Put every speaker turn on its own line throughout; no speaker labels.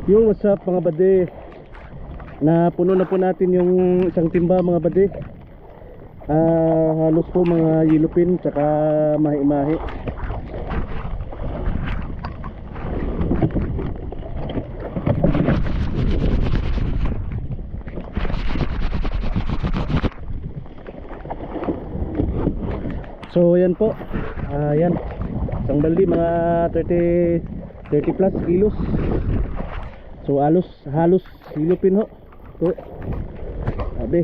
Yo, what's up mga bade? Napuno na po natin yung isang timba mga bade. Halos po mga yilupin tsaka mahi-mahi. So yan po. Yan. Isang baldi mga 30 plus kilos. So halos hilupin ho. So, sabi.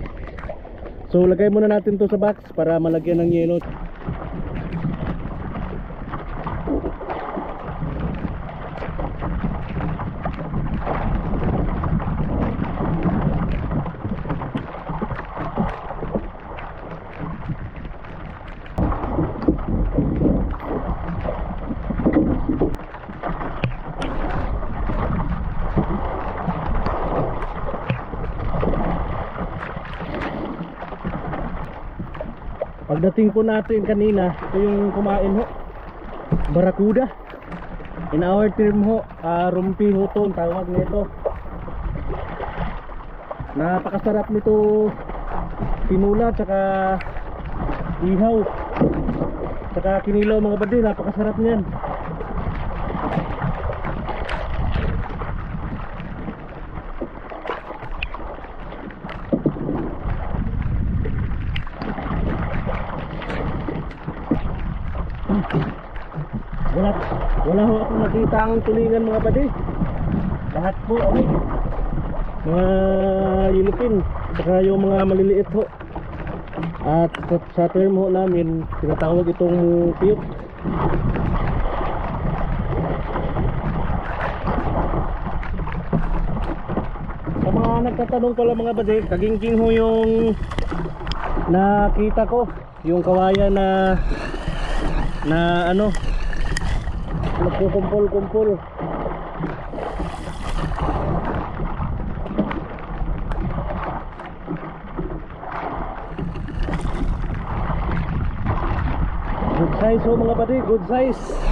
So lagay muna natin to sa box para malagyan ng yelo. Pagdating po natin kanina, ito yung kumain ho, barakuda. In our term ho, rumpi ho to ang tawag nito. Napakasarap nito, tinula tsaka ihaw tsaka kinilaw mga badi, napakasarap niyan. Wala ho akong nakita ang tulingan mga badi. Lahat po mga yilupin saka yung mga maliliit ho. At sa term ho namin tinatawag itong piyot. Sa mga nagtatanong pala mga badi, kagingking ho yung nakita ko, yung kawayan na nagkukumpol-kumpol. Good size ho mga buddy, good size.